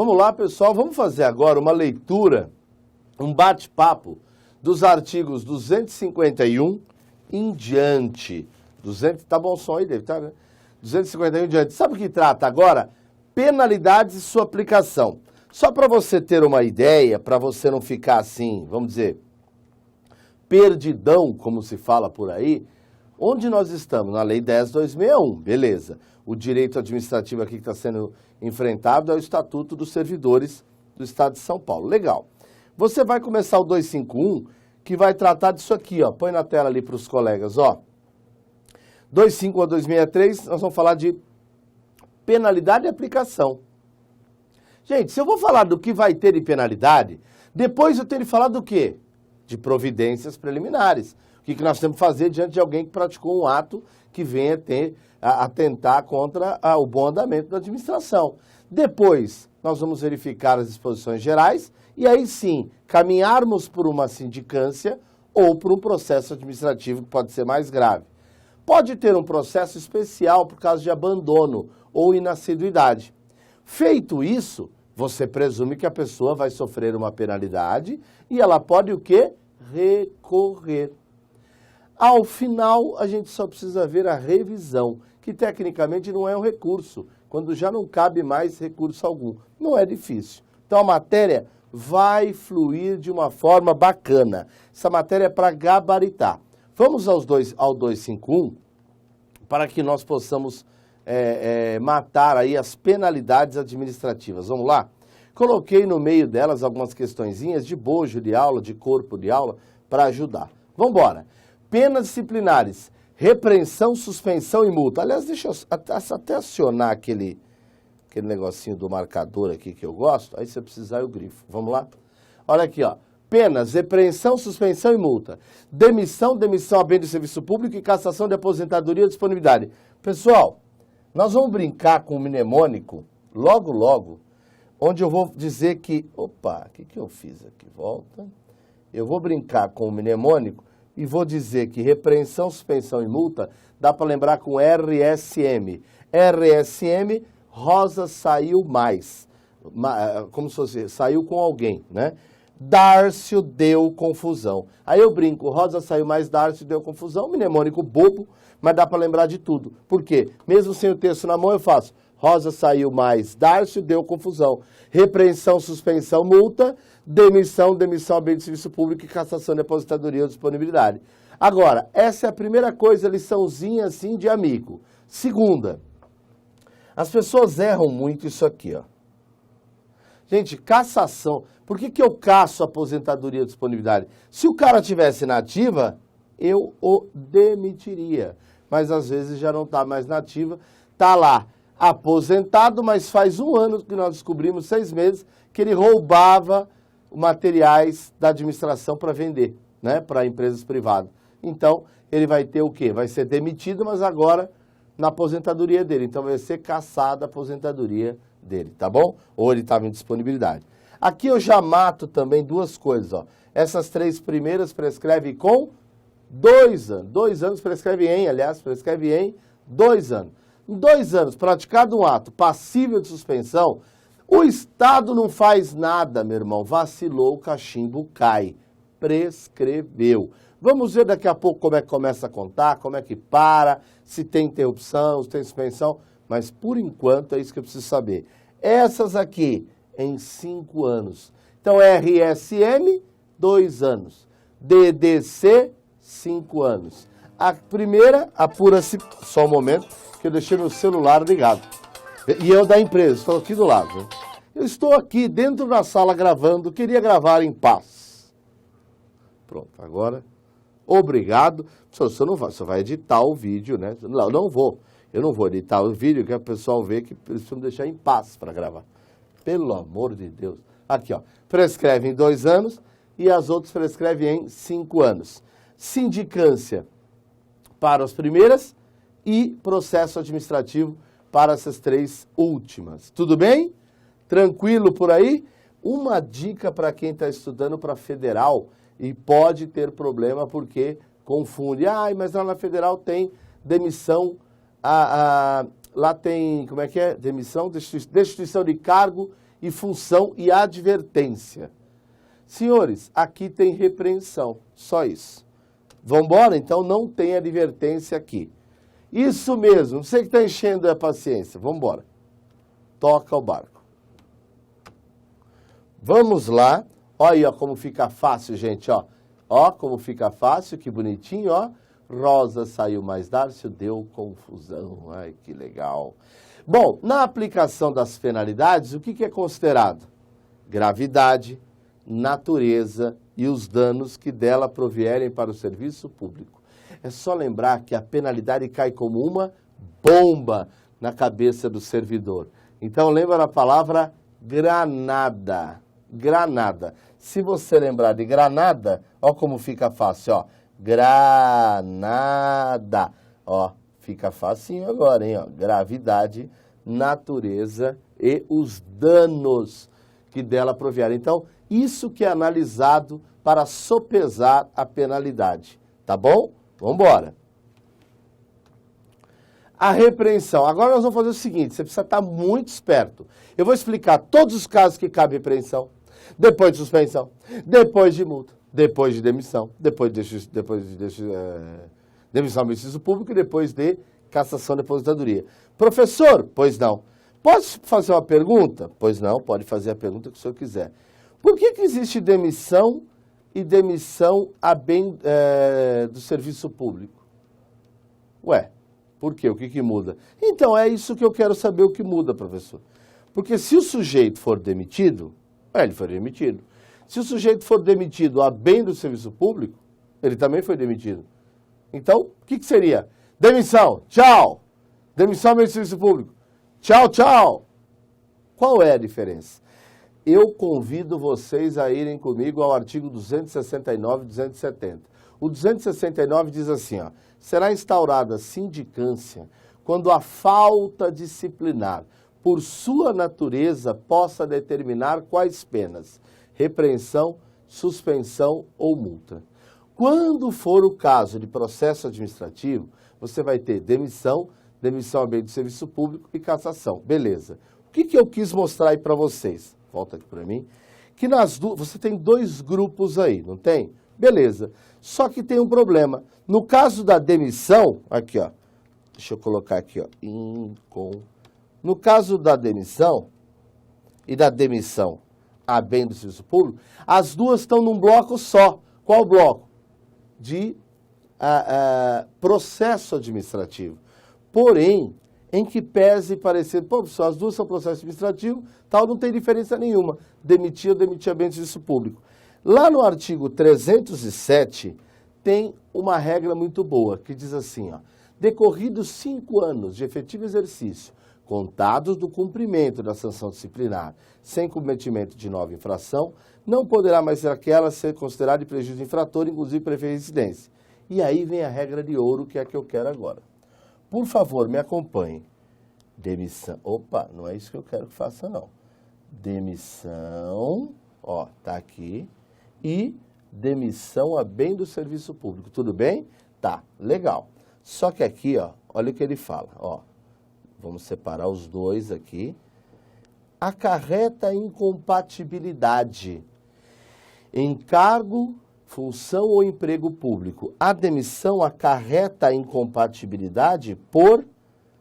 Vamos lá, pessoal, vamos fazer agora uma leitura, um bate-papo dos artigos 251 em diante. 200, tá bom o som aí, David? Tá, né? 251 em diante. Sabe o que trata agora? Penalidades e sua aplicação. Só para você ter uma ideia, para você não ficar assim, vamos dizer, perdidão, como se fala por aí, onde nós estamos? Na Lei 10.261, beleza. O direito administrativo aqui que está sendo enfrentado é o Estatuto dos Servidores do Estado de São Paulo. Legal. Você vai começar o 251, que vai tratar disso aqui, ó. Põe na tela ali para os colegas, ó. 251 a 263, nós vamos falar de penalidade e aplicação. Gente, se eu vou falar do que vai ter de penalidade, depois eu tenho que falar do quê? De providências preliminares. O que nós temos que fazer diante de alguém que praticou um ato que venha atentar contra o bom andamento da administração. Depois, nós vamos verificar as disposições gerais e aí sim, caminharmos por uma sindicância ou por um processo administrativo que pode ser mais grave. Pode ter um processo especial por causa de abandono ou inassiduidade. Feito isso, você presume que a pessoa vai sofrer uma penalidade e ela pode o quê? Recorrer. Ao final, a gente só precisa ver a revisão, que tecnicamente não é um recurso, quando já não cabe mais recurso algum. Não é difícil. Então a matéria vai fluir de uma forma bacana. Essa matéria é para gabaritar. Vamos ao 251 para que nós possamos matar aí as penalidades administrativas. Vamos lá? Coloquei no meio delas algumas questõezinhas de bojo de aula, de corpo de aula, para ajudar. Vamos embora. Penas disciplinares, repreensão, suspensão e multa. Aliás, deixa eu até acionar aquele negocinho do marcador aqui que eu gosto. Aí se eu precisar eu grifo. Vamos lá? Olha aqui, ó. Penas, repreensão, suspensão e multa. Demissão a bem do serviço público e cassação de aposentadoria e disponibilidade. Pessoal, nós vamos brincar com o mnemônico logo, logo, onde eu vou dizer que... Opa, o que eu fiz aqui? Volta. Eu vou brincar com o mnemônico e vou dizer que repreensão, suspensão e multa dá para lembrar com RSM. RSM, Rosa saiu mais. Como se fosse, saiu com alguém, né? Dárcio deu confusão. Aí eu brinco, Rosa saiu mais, Dárcio deu confusão, mnemônico bobo, mas dá para lembrar de tudo. Por quê? Mesmo sem o texto na mão eu faço, Rosa saiu mais, Dárcio deu confusão. Repreensão, suspensão, multa, demissão a bem do serviço público e cassação de aposentadoria ou disponibilidade. Agora, essa é a primeira coisa, liçãozinha assim de amigo. Segunda, as pessoas erram muito isso aqui, ó. Gente, cassação. Por que eu casso a aposentadoria e disponibilidade? Se o cara tivesse na ativa, eu o demitiria. Mas às vezes já não está mais na ativa, está lá aposentado, mas faz um ano que nós descobrimos, 6 meses, que ele roubava materiais da administração para vender, né, para empresas privadas. Então, ele vai ter o quê? Vai ser demitido, mas agora na aposentadoria dele. Então, vai ser cassada a aposentadoria dele, tá bom? Ou ele estava em disponibilidade. Aqui eu já mato também duas coisas, ó. Essas 3 primeiras prescreve com 2 anos. 2 anos prescreve em 2 anos. Em 2 anos, praticado um ato passível de suspensão, o Estado não faz nada, meu irmão. Vacilou, o cachimbo cai. Prescreveu. Vamos ver daqui a pouco como é que começa a contar, como é que para, se tem interrupção, se tem suspensão. Mas, por enquanto, é isso que eu preciso saber. Essas aqui, em 5 anos. Então, RSM, 2 anos. DDC, 5 anos. A primeira, apura-se, só um momento, que eu deixei meu celular ligado. E eu da empresa, estou aqui do lado. Né? Eu estou aqui dentro da sala gravando, queria gravar em paz. Pronto, agora, obrigado. Você não vai, você vai editar o vídeo, né? Não, não vou. Eu não vou editar o vídeo, que o pessoal vê que eles precisam deixar em paz para gravar. Pelo amor de Deus. Aqui, ó. Prescreve em 2 anos e as outras prescrevem em 5 anos. Sindicância para as primeiras e processo administrativo para essas 3 últimas. Tudo bem? Tranquilo por aí? Uma dica para quem está estudando para federal e pode ter problema porque confunde. Mas lá na federal tem demissão, lá tem, como é que é? Demissão, destituição de cargo e função e advertência. Senhores, aqui tem repreensão, só isso. Vamos embora? Então não tem advertência aqui. Isso mesmo, você que está enchendo a paciência, vamos embora. Toca o barco. Vamos lá. Olha aí ó, como fica fácil, gente, ó. Ó como fica fácil, que bonitinho, ó. Rosa saiu, mas Darcio deu confusão. Ai, que legal. Bom, na aplicação das penalidades, o que é considerado? Gravidade, natureza e os danos que dela provierem para o serviço público. É só lembrar que a penalidade cai como uma bomba na cabeça do servidor. Então lembra da palavra granada. Granada. Se você lembrar de granada, ó como fica fácil, ó. Granada. Ó, fica facinho agora, hein, ó. Gravidade, natureza e os danos que dela provierem. Então, isso que é analisado para sopesar a penalidade, tá bom? Vamos embora. A repreensão. Agora nós vamos fazer o seguinte, você precisa estar muito esperto. Eu vou explicar todos os casos que cabe repreensão, depois de suspensão, depois de multa, depois de demissão, depois de demissão do exercício público e depois de cassação de aposentadoria. Professor, pois não. Posso fazer uma pergunta? Pois não, pode fazer a pergunta que o senhor quiser. Por que existe demissão e demissão a bem do serviço público? Ué, por quê? O que muda? Então, é isso que eu quero saber o que muda, professor. Porque se o sujeito for demitido, ele foi demitido. Se o sujeito for demitido a bem do serviço público, ele também foi demitido. Então, o que seria? Demissão, tchau. Demissão a bem do serviço público. Tchau, tchau. Qual é a diferença? Eu convido vocês a irem comigo ao artigo 269 e 270. O 269 diz assim, ó, será instaurada sindicância quando a falta disciplinar, por sua natureza, possa determinar quais penas, repreensão, suspensão ou multa. Quando for o caso de processo administrativo, você vai ter demissão, demissão a bem do serviço público e cassação. Beleza. O que eu quis mostrar aí para vocês? Volta aqui para mim. Que nas duas, você tem dois grupos aí, não tem? Beleza. Só que tem um problema. No caso da demissão, aqui ó, deixa eu colocar aqui ó, no caso da demissão e da demissão a bem do serviço público, as duas estão num bloco só. Qual bloco? De processo administrativo. Porém, em que pese parecer, pô, só as duas são processo administrativo, tal, não tem diferença nenhuma. Demitir ou demitir a bem do serviço público. Lá no artigo 307, tem uma regra muito boa, que diz assim, ó, decorridos 5 anos de efetivo exercício, contados do cumprimento da sanção disciplinar, sem cometimento de nova infração, não poderá mais ser aquela ser considerada de prejuízo infrator, inclusive para reincidência. E aí vem a regra de ouro, que é a que eu quero agora. Por favor, me acompanhe. Demissão. Opa, não é isso que eu quero que faça, não. Demissão, ó, tá aqui. E demissão a bem do serviço público. Tudo bem? Tá, legal. Só que aqui, ó, olha o que ele fala, ó. Vamos separar os dois aqui. Acarreta incompatibilidade. Encargo, função ou emprego público. A demissão acarreta a incompatibilidade por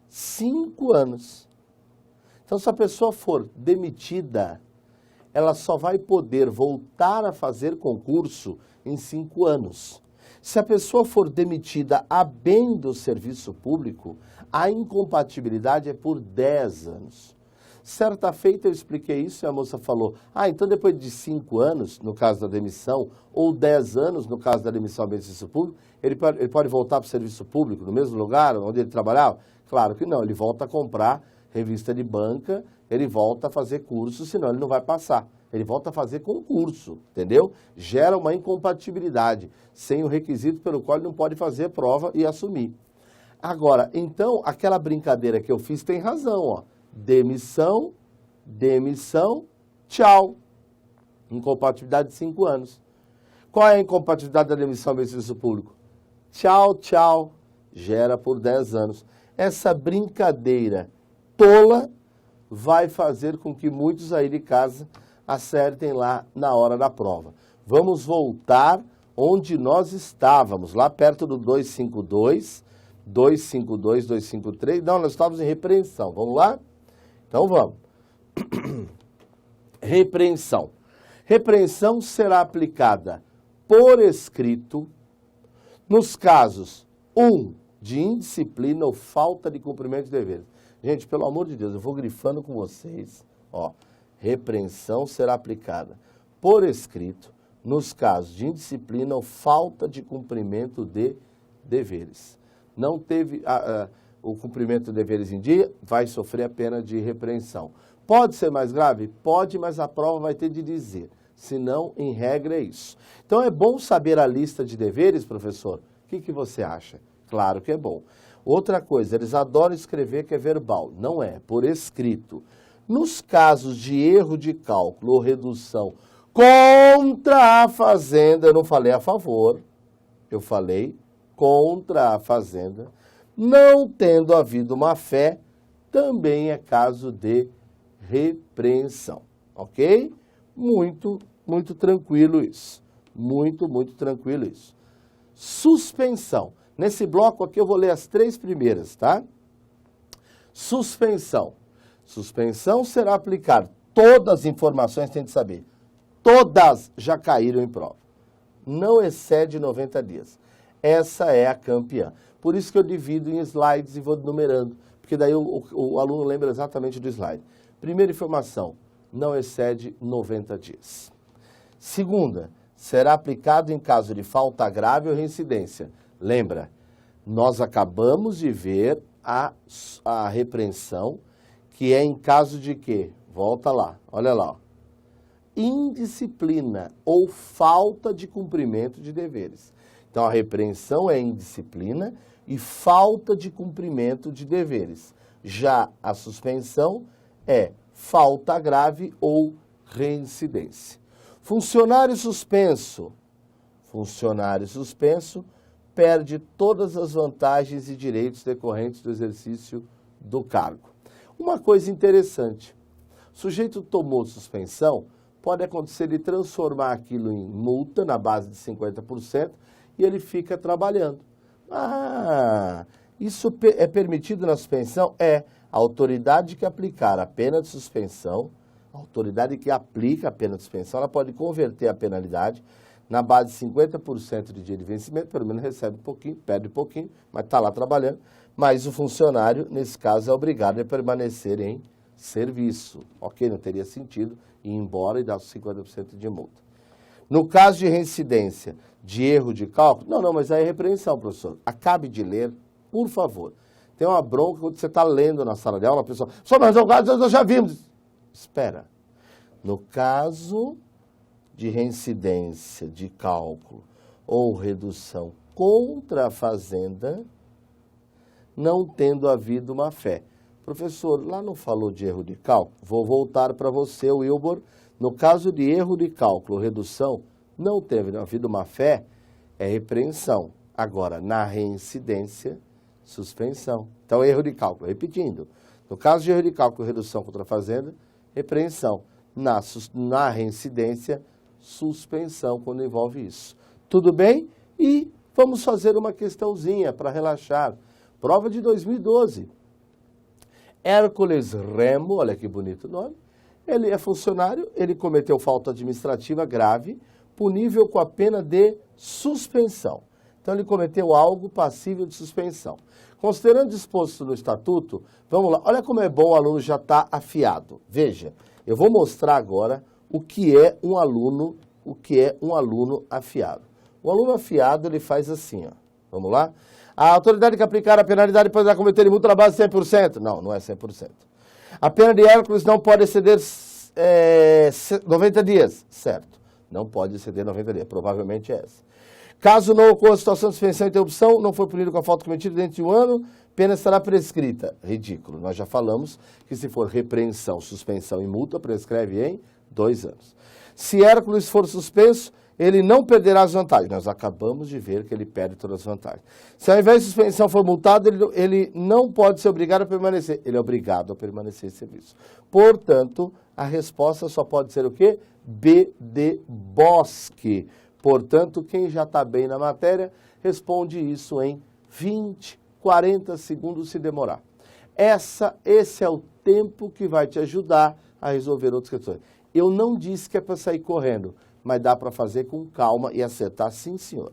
5 anos. Então, se a pessoa for demitida, ela só vai poder voltar a fazer concurso em 5 anos. Se a pessoa for demitida a bem do serviço público, a incompatibilidade é por 10 anos. Certa feita eu expliquei isso e a moça falou, então depois de 5 anos, no caso da demissão, ou 10 anos, no caso da demissão a bem do serviço público, ele pode voltar para o serviço público, no mesmo lugar onde ele trabalhava? Claro que não, ele volta a comprar revista de banca, ele volta a fazer curso, senão ele não vai passar. Ele volta a fazer concurso, entendeu? Gera uma incompatibilidade, sem o requisito pelo qual ele não pode fazer prova e assumir. Agora, então, aquela brincadeira que eu fiz tem razão, ó. Demissão, demissão, tchau. Incompatibilidade de 5 anos. Qual é a incompatibilidade da demissão do serviço público? Tchau, tchau. Gera por 10 anos. Essa brincadeira tola vai fazer com que muitos aí de casa acertem lá na hora da prova. Vamos voltar onde nós estávamos, lá perto do 252, 252, 253. Não, nós estávamos em repreensão. Vamos lá? Então vamos. Repreensão. Repreensão será aplicada por escrito nos casos 1. De indisciplina ou falta de cumprimento de deveres. Gente, pelo amor de Deus, eu vou grifando com vocês. Ó, repreensão será aplicada por escrito nos casos de indisciplina ou falta de cumprimento de deveres. Não teve o cumprimento de deveres em dia, vai sofrer a pena de repreensão. Pode ser mais grave? Pode, mas a prova vai ter de dizer. Senão, em regra, é isso. Então, é bom saber a lista de deveres, professor? O que você acha? Claro que é bom. Outra coisa, eles adoram escrever que é verbal. Não é, por escrito. Nos casos de erro de cálculo ou redução contra a fazenda, eu não falei a favor, eu falei contra a fazenda, não tendo havido má fé, também é caso de repreensão. Ok? Muito, muito tranquilo isso. Muito, muito tranquilo isso. Suspensão. Nesse bloco aqui eu vou ler as 3 primeiras, tá? Suspensão. Suspensão será aplicar todas as informações, tem que saber. Todas já caíram em prova. Não excede 90 dias. Essa é a campeã. Por isso que eu divido em slides e vou numerando, porque daí o aluno lembra exatamente do slide. Primeira informação, não excede 90 dias. Segunda, será aplicado em caso de falta grave ou reincidência. Lembra, nós acabamos de ver a repreensão, que é em caso de quê? Volta lá, olha lá. Ó. Indisciplina ou falta de cumprimento de deveres. Então, a repreensão é indisciplina e falta de cumprimento de deveres. Já a suspensão é falta grave ou reincidência. Funcionário suspenso. Funcionário suspenso perde todas as vantagens e direitos decorrentes do exercício do cargo. Uma coisa interessante, o sujeito tomou suspensão, pode acontecer de transformar aquilo em multa na base de 50% e ele fica trabalhando. Isso é permitido na suspensão? É. A autoridade que aplicar a pena de suspensão, a autoridade que aplica a pena de suspensão, ela pode converter a penalidade na base de 50% de dia de vencimento, pelo menos recebe um pouquinho, perde um pouquinho, mas está lá trabalhando. Mas o funcionário, nesse caso, é obrigado a permanecer em serviço. Ok, não teria sentido ir embora e dar os 50% de multa. No caso de reincidência, de erro de cálculo, não, mas aí é repreensão, professor. Acabe de ler, por favor. Tem uma bronca quando você está lendo na sala de aula, a pessoa, só mas nós já vimos. Espera. No caso de reincidência de cálculo ou redução contra a fazenda, não tendo havido má fé. Professor, lá não falou de erro de cálculo? Vou voltar para você, Wilbur. No caso de erro de cálculo ou redução, não teve havido má fé, é repreensão. Agora, na reincidência, suspensão. Então, erro de cálculo. Repetindo, no caso de erro de cálculo ou redução contra a fazenda, repreensão. Na reincidência, suspensão, quando envolve isso. Tudo bem? E vamos fazer uma questãozinha para relaxar. Prova de 2012. Hércules Remo, olha que bonito o nome. Ele é funcionário, ele cometeu falta administrativa grave, punível com a pena de suspensão. Então, ele cometeu algo passível de suspensão. Considerando disposto no estatuto, vamos lá. Olha como é bom o aluno já estar afiado. Veja, eu vou mostrar agora o que é um aluno afiado. O aluno afiado, ele faz assim, ó. Vamos lá? A autoridade que aplicar a penalidade poderá cometer multa na base de 100%. Não é 100%. A pena de Hércules não pode exceder 90 dias. Certo. Não pode exceder 90 dias. Provavelmente é essa. Caso não ocorra situação de suspensão e interrupção, não for punido com a falta cometida dentro de um ano, pena estará prescrita. Ridículo. Nós já falamos que se for repreensão, suspensão e multa, prescreve em 2 anos. Se Hércules for suspenso, ele não perderá as vantagens. Nós acabamos de ver que ele perde todas as vantagens. Se ao invés de suspensão for multado, ele não pode ser obrigado a permanecer. Ele é obrigado a permanecer em serviço. Portanto, a resposta só pode ser o quê? B de Bosque. Portanto, quem já está bem na matéria, responde isso em 20, 40 segundos se demorar. Esse é o tempo que vai te ajudar a resolver outras questões. Eu não disse que é para sair correndo, mas dá para fazer com calma e acertar sim, senhor.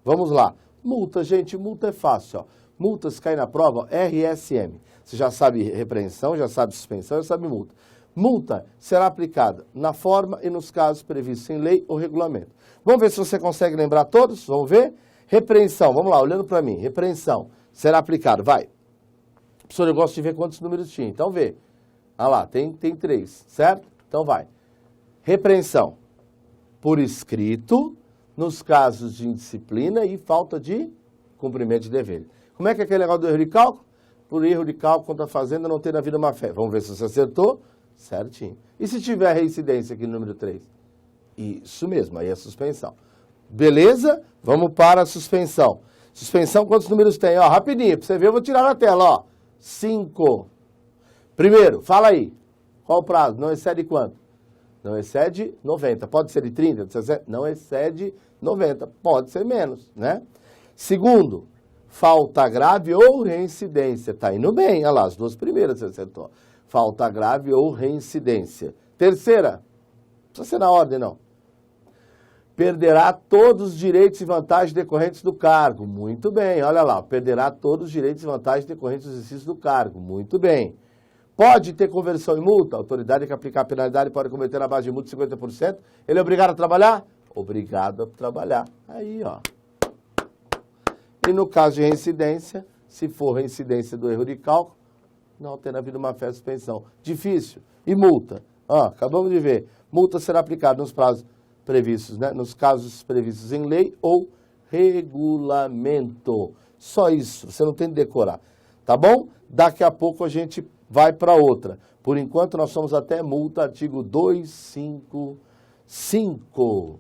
Vamos lá. Multa, gente, multa é fácil. Ó. Multas caem na prova, ó, RSM. Você já sabe repreensão, já sabe suspensão, já sabe multa. Multa será aplicada na forma e nos casos previstos em lei ou regulamento. Vamos ver se você consegue lembrar todos? Vamos ver? Repreensão, vamos lá, olhando para mim. Repreensão será aplicada, vai. Professor, eu gosto de ver quantos números tinha, então vê. Ah lá, tem 3, certo? Então vai. Repreensão por escrito, nos casos de indisciplina e falta de cumprimento de dever. Como é que é aquele negócio do erro de cálculo? Por erro de cálculo contra a fazenda não ter na vida má fé. Vamos ver se você acertou. Certinho. E se tiver reincidência aqui no número 3? Isso mesmo, aí é suspensão. Beleza? Vamos para a suspensão. Suspensão, quantos números tem? Ó, rapidinho, para você ver, eu vou tirar na tela, ó. 5. Primeiro, fala aí. Qual o prazo? Não excede quanto? Não excede 90. Pode ser de 30? Não excede 90. Pode ser menos, né? Segundo, falta grave ou reincidência. Tá indo bem. Olha lá, as duas primeiras você acertou. Falta grave ou reincidência. Terceira, não precisa ser na ordem, não. Perderá todos os direitos e vantagens decorrentes do cargo. Muito bem, olha lá. Perderá todos os direitos e vantagens decorrentes do exercício do cargo. Muito bem. Pode ter conversão em multa? A autoridade que aplicar a penalidade pode cometer na base de multa de 50%. Ele é obrigado a trabalhar? Obrigado a trabalhar. Aí, ó. E no caso de reincidência, se for reincidência do erro de cálculo, não terá havido uma fé de suspensão. Difícil. E multa? Acabamos de ver. Multa será aplicada nos prazos previstos, né? Nos casos previstos em lei ou regulamento. Só isso. Você não tem que decorar. Tá bom? Daqui a pouco a gente vai para outra. Por enquanto, nós somos até multa, artigo 255.